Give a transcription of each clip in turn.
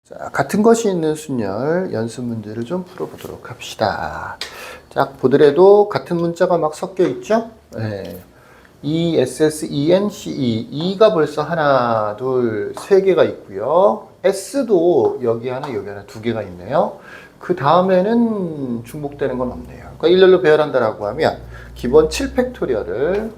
자, 같은 것이 있는 순열 연습 문제를 좀 풀어보도록 합시다. 딱 보더라도 같은 문자가 막 섞여 있죠? 네. E, S, S, E, N, C, E. E가 벌써 하나, 둘, 세 개가 있고요. S도 여기 하나, 여기 하나 두 개가 있네요. 그 다음에는 중복되는 건 없네요. 그러니까 일렬로 배열한다라고 하면 기본 7팩토리얼을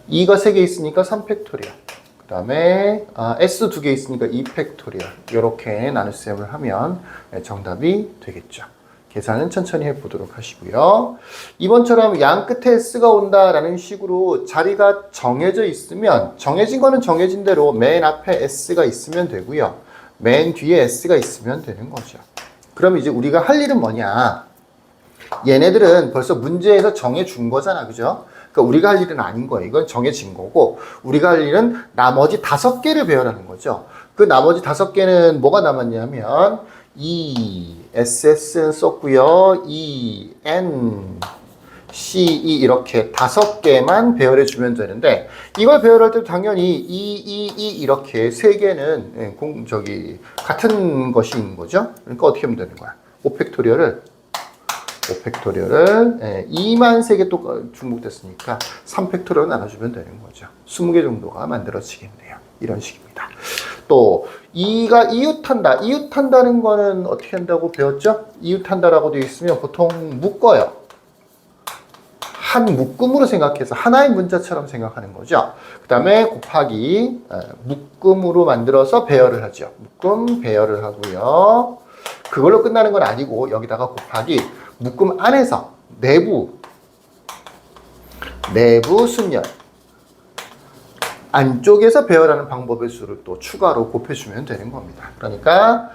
E가 세 개 있으니까 3팩토리얼. 그 다음에 S 두 개 있으니까 2팩토리얼 이렇게 나눗셈을 하면 정답이 되겠죠. 계산은 천천히 해보도록 하시고요. 이번처럼 양 끝에 S가 온다라는 식으로 자리가 정해져 있으면 정해진 거는 정해진 대로 맨 앞에 S가 있으면 되고요. 맨 뒤에 S가 있으면 되는 거죠. 그럼 이제 우리가 할 일은 뭐냐? 얘네들은 벌써 문제에서 정해준 거잖아, 그죠? 그러니까 우리가 할 일은 아닌 거예요. 이건 정해진 거고 우리가 할 일은 나머지 5개를 배열하는 거죠. 그 나머지 5개는 뭐가 남았냐면 E, SS는 썼고요. E, N, C, E 이렇게 5개만 배열해 주면 되는데 이걸 배열할 때 당연히 E 이렇게 3개는 같은 것이 있는 거죠. 그러니까 어떻게 하면 되는 거야? 5팩토리얼을 2만 3개 또 중복됐으니까 3팩토리얼로 나눠주면 되는 거죠. 20개 정도가 만들어지겠네요. 이런 식입니다. 또 2가 이웃한다. 이웃한다는 거는 어떻게 한다고 배웠죠? 이웃한다라고 되어 있으면 보통 묶어요. 한 묶음으로 생각해서 하나의 문자처럼 생각하는 거죠. 그 다음에 곱하기 묶음으로 만들어서 배열을 하죠. 묶음 배열을 하고요. 그걸로 끝나는 건 아니고 여기다가 곱하기 묶음 안에서 내부 순열 안쪽에서 배열하는 방법의 수를 또 추가로 곱해주면 되는 겁니다. 그러니까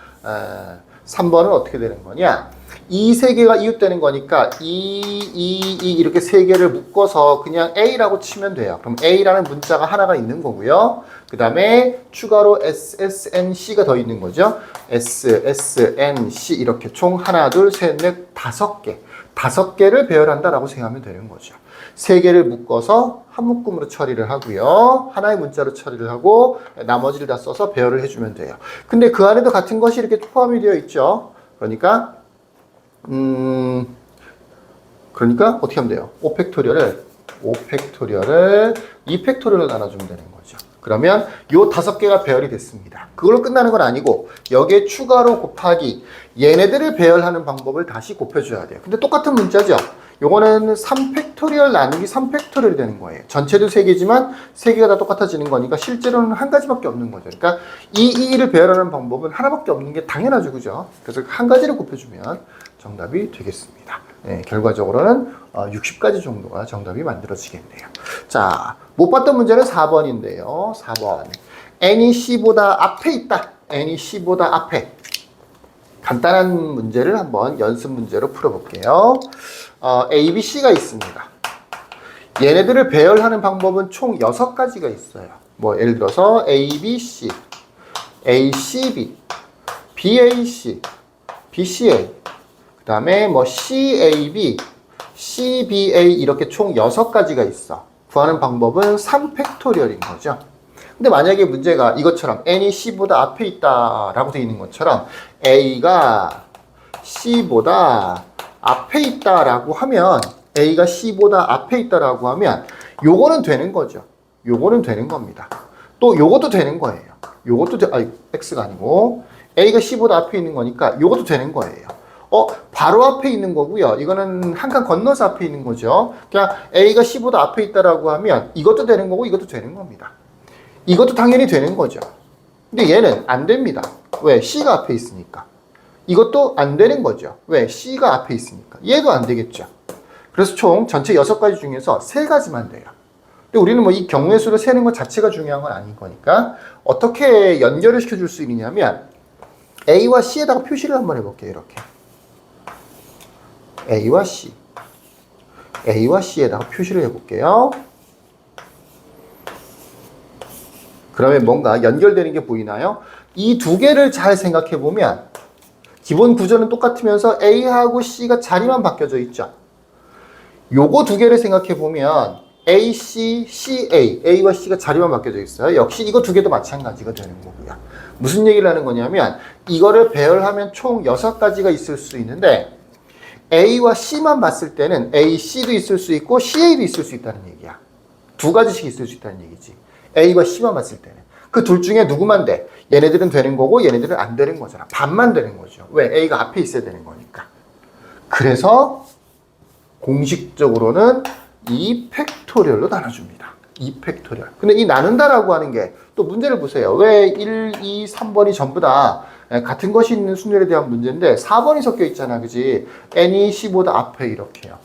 3번은 어떻게 되는 거냐? 이 3개가 이웃되는 거니까 이렇게 3개를 묶어서 그냥 A라고 치면 돼요. 그럼 A라는 문자가 하나가 있는 거고요. 그 다음에 추가로 SSNC가 더 있는 거죠. SSNC 이렇게 총 하나, 둘, 셋, 넷, 5개. 5개를 배열한다라고 생각하면 되는 거죠. 3개를 묶어서 한 묶음으로 처리를 하고요. 하나의 문자로 처리를 하고 나머지를 다 써서 배열을 해주면 돼요. 근데 그 안에도 같은 것이 이렇게 포함이 되어 있죠. 그러니까 어떻게 하면 돼요? 5팩토리얼을 2팩토리얼로 나눠주면 되는 거죠. 그러면 요 5개가 배열이 됐습니다. 그걸로 끝나는 건 아니고 여기에 추가로 곱하기 얘네들을 배열하는 방법을 다시 곱해줘야 돼요. 근데 똑같은 문자죠. 요거는 3팩토리얼 나누기 3팩토리얼이 되는 거예요. 전체도 3개지만 3개가 다 똑같아지는 거니까 실제로는 한 가지밖에 없는 거죠. 그러니까 를 배열하는 방법은 하나밖에 없는 게 당연하죠. 그죠? 그래서 한 가지를 곱해주면 정답이 되겠습니다. 네, 결과적으로는 60가지 정도가 정답이 만들어지겠네요. 자, 못 봤던 문제는 4번인데요. 4번. n이 c보다 앞에 있다. n이 c보다 앞에. 간단한 문제를 한번 연습 문제로 풀어볼게요. A, B, C가 있습니다. 얘네들을 배열하는 방법은 총 6가지가 있어요. 뭐 예를 들어서 A, B, C, A, C, B, B, A, C, B, C, A 그 다음에 뭐 C, A, B, C, B, A 이렇게 총 6가지가 있어. 구하는 방법은 3팩토리얼인 거죠. 근데 만약에 문제가 이것처럼 n이 c보다 앞에 있다라고 되어 있는 것처럼 a가 c보다 앞에 있다라고 하면 a가 c보다 앞에 있다라고 하면 요거는 되는 거죠. 요거는 되는 겁니다. 또 요것도 되는 거예요. 요것도 x가 아니고 a가 c보다 앞에 있는 거니까 요것도 되는 거예요. 바로 앞에 있는 거고요. 이거는 한 칸 건너서 앞에 있는 거죠. 그냥 a가 c보다 앞에 있다라고 하면 이것도 되는 거고 이것도 되는 겁니다. 이것도 당연히 되는 거죠. 근데 얘는 안 됩니다. 왜? C가 앞에 있으니까. 이것도 안 되는 거죠. 왜? C가 앞에 있으니까. 얘도 안 되겠죠. 그래서 총 전체 6가지 중에서 3가지만 돼요. 근데 우리는 뭐 이 경우의 수를 세는 것 자체가 중요한 건 아닌 거니까 어떻게 연결을 시켜줄 수 있느냐면 A와 C에다가 표시를 한번 해볼게요. 이렇게. A와 C에다가 표시를 해볼게요. 그러면 뭔가 연결되는 게 보이나요? 이 2개를 잘 생각해 보면 기본 구조는 똑같으면서 A하고 C가 자리만 바뀌어져 있죠. 요거 2개를 생각해 보면 AC, CA, A와 C가 자리만 바뀌어져 있어요. 역시 이거 2개도 마찬가지가 되는 거고요. 무슨 얘기를 하는 거냐면 이거를 배열하면 총 6가지가 있을 수 있는데 A와 C만 봤을 때는 A, C도 있을 수 있고 CA도 있을 수 있다는 얘기야. 2가지씩 있을 수 있다는 얘기지. A와 C만 봤을 때는. 그 둘 중에 누구만 돼? 얘네들은 되는 거고 얘네들은 안 되는 거잖아. 반만 되는 거죠. 왜? A가 앞에 있어야 되는 거니까. 그래서 공식적으로는 2팩토리얼로 나눠줍니다. 2팩토리얼. 근데 이 나눈다라고 하는 게 또 문제를 보세요. 왜 1, 2, 3번이 전부 다 같은 것이 있는 순열에 대한 문제인데 4번이 섞여 있잖아. 그지? n이 C보다 앞에 이렇게요.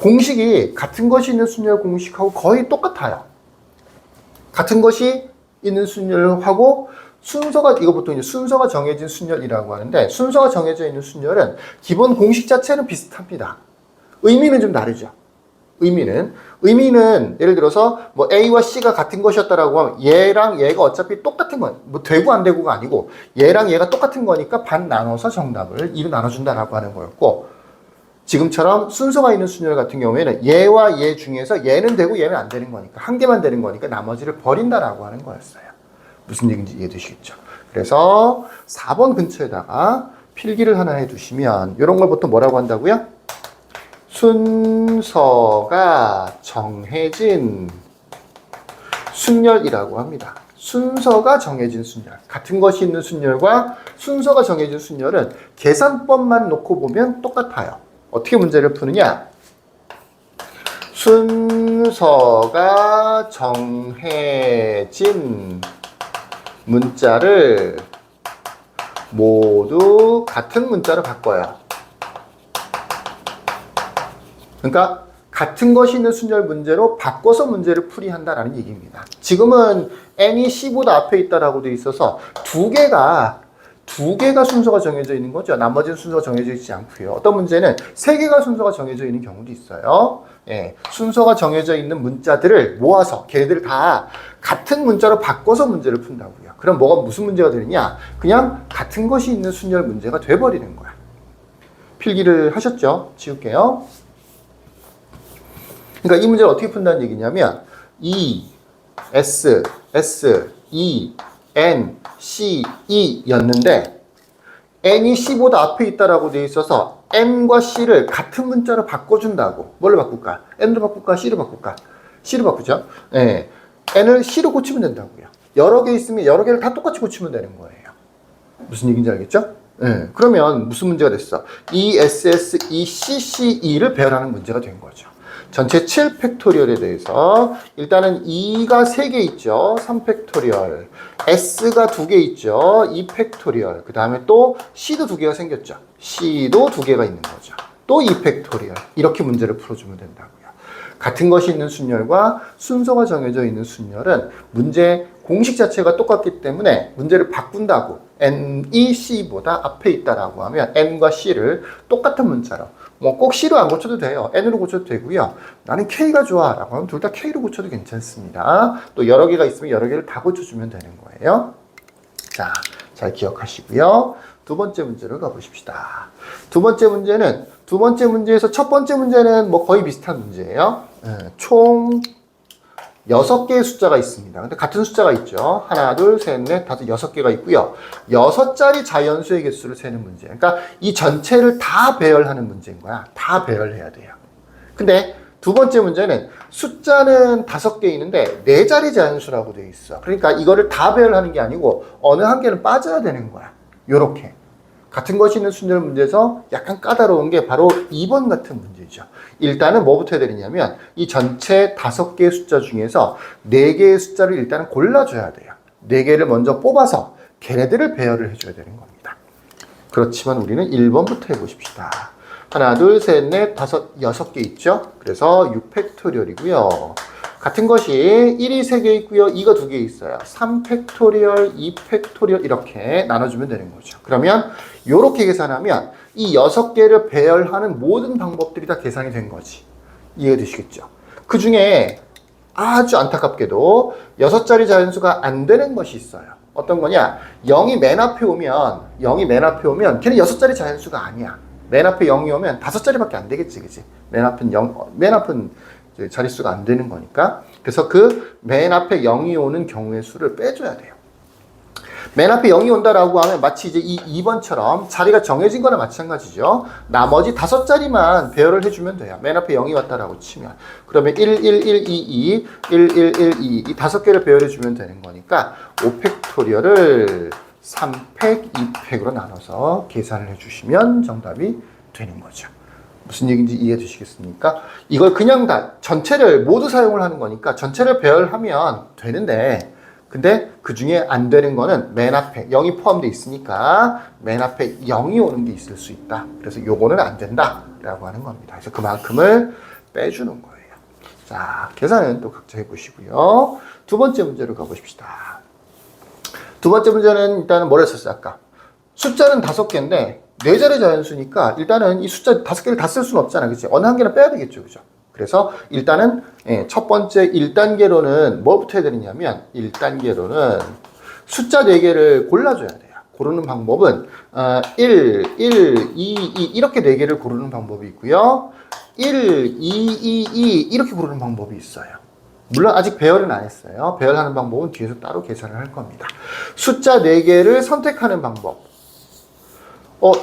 공식이 같은 것이 있는 순열 공식하고 거의 똑같아요. 같은 것이 있는 순열하고 순서가, 이거 보통 이제 순서가 정해진 순열이라고 하는데 순서가 정해져 있는 순열은 기본 공식 자체는 비슷합니다. 의미는 좀 다르죠. 의미는 예를 들어서 뭐 A와 C가 같은 것이었다라고 하면 얘랑 얘가 어차피 똑같은 건 뭐 되고 안 되고가 아니고 얘랑 얘가 똑같은 거니까 반 나눠서 정답을 2로 나눠준다라고 하는 거였고, 지금처럼 순서가 있는 순열 같은 경우에는 얘와 얘 중에서 얘는 되고 얘는 안 되는 거니까 한 개만 되는 거니까 나머지를 버린다라고 하는 거였어요. 무슨 얘기인지 이해되시겠죠? 그래서 4번 근처에다가 필기를 하나 해두시면 이런 걸 보통 뭐라고 한다고요? 순서가 정해진 순열이라고 합니다. 순서가 정해진 순열. 같은 것이 있는 순열과 순서가 정해진 순열은 계산법만 놓고 보면 똑같아요. 어떻게 문제를 푸느냐? 순서가 정해진 문자를 모두 같은 문자로 바꿔요. 그러니까 같은 것이 있는 순열 문제로 바꿔서 문제를 풀이한다라는 얘기입니다. 지금은 n이 C보다 앞에 있다라고 돼 있어서 두 개가 순서가 정해져 있는 거죠. 나머지는 순서가 정해져 있지 않고요. 어떤 문제는 3개가 순서가 정해져 있는 경우도 있어요. 예, 순서가 정해져 있는 문자들을 모아서 걔네들을 다 같은 문자로 바꿔서 문제를 푼다고요. 그럼 무슨 문제가 되느냐? 그냥 같은 것이 있는 순열 문제가 돼버리는 거야. 필기를 하셨죠? 지울게요. 그러니까 이 문제를 어떻게 푼다는 얘기냐면 E, S, E, N, C, E 였는데 N이 C보다 앞에 있다라고 돼 있어서 N과 C를 같은 문자로 바꿔준다고. 뭘로 바꿀까? N로 바꿀까? C로 바꿀까? C로 바꾸죠. 네. N을 C로 고치면 된다고요. 여러 개 있으면 여러 개를 다 똑같이 고치면 되는 거예요. 무슨 얘기인지 알겠죠? 네. 그러면 무슨 문제가 됐어? E, S, S, E, C, C, E를 배열하는 문제가 된 거죠. 전체 7팩토리얼에 대해서 일단은 2가 3개 있죠. 3팩토리얼. S가 2개 있죠. 2팩토리얼. 그 다음에 또 C도 2개가 생겼죠. C도 2개가 있는 거죠. 또 2팩토리얼. 이렇게 문제를 풀어주면 된다고요. 같은 것이 있는 순열과 순서가 정해져 있는 순열은 문제 공식 자체가 똑같기 때문에 문제를 바꾼다고 N이 C보다 앞에 있다라고 하면 N과 C를 똑같은 문자로 뭐 꼭 C로 안 고쳐도 돼요. N으로 고쳐도 되고요. 나는 K가 좋아 라고 하면 둘 다 K로 고쳐도 괜찮습니다. 또 여러 개가 있으면 여러 개를 다 고쳐주면 되는 거예요. 자, 잘 기억하시고요. 두 번째 문제로 가보십시다. 두 번째 문제에서 첫 번째 문제는 뭐 거의 비슷한 문제예요. 총 6개의 숫자가 있습니다. 근데 같은 숫자가 있죠. 하나, 둘, 셋, 넷, 다섯, 6개가 있고요. 6자리 자연수의 개수를 세는 문제. 그러니까 이 전체를 다 배열하는 문제인 거야. 다 배열해야 돼요. 근데 두 번째 문제는 숫자는 5개 있는데 4자리 자연수라고 되어 있어. 그러니까 이거를 다 배열하는 게 아니고 어느 한 개는 빠져야 되는 거야. 요렇게. 같은 것이 있는 순열 문제에서 약간 까다로운 게 바로 2번 같은 문제죠. 일단은 뭐부터 해야 되느냐면 이 전체 5개의 숫자 중에서 4개의 숫자를 일단은 골라줘야 돼요. 4개를 먼저 뽑아서 걔네들을 배열을 해줘야 되는 겁니다. 그렇지만 우리는 1번부터 해보십시다. 하나, 둘, 셋, 넷, 다섯, 6개 있죠? 그래서 6팩토리얼이고요. 같은 것이 1이 3개 있고요. 2가 2개 있어요. 3팩토리얼, 2팩토리얼 이렇게 나눠주면 되는 거죠. 그러면 이렇게 계산하면 이 6개를 배열하는 모든 방법들이 다 계산이 된 거지. 이해되시겠죠? 그 중에 아주 안타깝게도 6자리 자연수가 안 되는 것이 있어요. 어떤 거냐? 0이 맨 앞에 오면 걔는 6자리 자연수가 아니야. 맨 앞에 0이 오면 5자리밖에 안 되겠지, 그치? 맨 앞은 자릿수가 안 되는 거니까. 그래서 그 맨 앞에 0이 오는 경우의 수를 빼줘야 돼요. 맨 앞에 0이 온다라고 하면 마치 이제 이 2번처럼 자리가 정해진 거나 마찬가지죠. 나머지 5자리만 배열을 해주면 돼요. 맨 앞에 0이 왔다라고 치면. 그러면 1, 1, 1, 2, 2, 1, 1, 1, 2, 이 5개를 배열해주면 되는 거니까 5팩토리얼을 3팩, 2팩으로 나눠서 계산을 해주시면 정답이 되는 거죠. 무슨 얘기인지 이해해 주시겠습니까? 이걸 그냥 다 전체를 모두 사용을 하는 거니까 전체를 배열하면 되는데, 근데 그 중에 안 되는 거는 맨 앞에 0이 포함되어 있으니까 맨 앞에 0이 오는 게 있을 수 있다. 그래서 요거는 안 된다 라고 하는 겁니다. 그래서 그만큼을 빼주는 거예요. 자, 계산은 또 각자 해보시고요. 두 번째 문제로 가보십시다. 두 번째 문제는 일단은 뭘 했었어요? 아까 숫자는 5개인데 4자리 자연수니까 일단은 이 숫자 5개를 다 쓸 수는 없잖아. 그치? 어느 한 개는 빼야 되겠죠. 그죠? 그래서 일단은 첫 번째 1단계로는 뭐부터 해야 되느냐면 1단계로는 숫자 4개를 골라줘야 돼요. 고르는 방법은 1, 2, 2 이렇게 4개를 고르는 방법이 있고요. 1, 2, 2, 2 이렇게 고르는 방법이 있어요. 물론 아직 배열은 안 했어요. 배열하는 방법은 뒤에서 따로 계산을 할 겁니다. 숫자 4개를 선택하는 방법.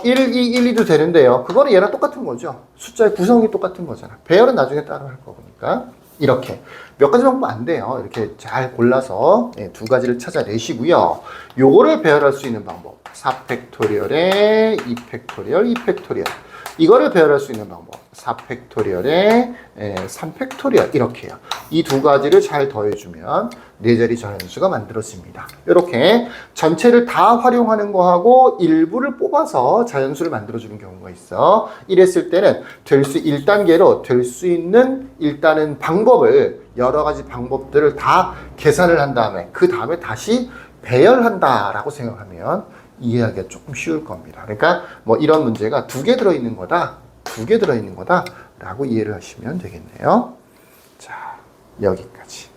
1, 2, 1, 2도 되는데요. 그거는 얘랑 똑같은 거죠. 숫자의 구성이 똑같은 거잖아. 배열은 나중에 따로 할 거니까. 이렇게. 몇 가지 방법 안 돼요. 이렇게 잘 골라서 2가지를 찾아내시고요. 요거를 배열할 수 있는 방법. 4팩토리얼에 2팩토리얼, 2팩토리얼. 이거를 배열할 수 있는 방법. 4팩토리얼에 3팩토리얼. 이렇게요. 이 2가지를 잘 더해주면 4자리 자연수가 만들어집니다. 이렇게 전체를 다 활용하는 거하고 일부를 뽑아서 자연수를 만들어주는 경우가 있어. 이랬을 때는 1단계로 될 수 있는 일단은 방법을, 여러 가지 방법들을 다 계산을 한 다음에 그 다음에 다시 배열한다라고 생각하면 이해하기가 조금 쉬울 겁니다. 그러니까 뭐 이런 문제가 2개 들어있는 거다, 2개 들어있는 거다 라고 이해를 하시면 되겠네요. 자, 여기까지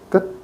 끝.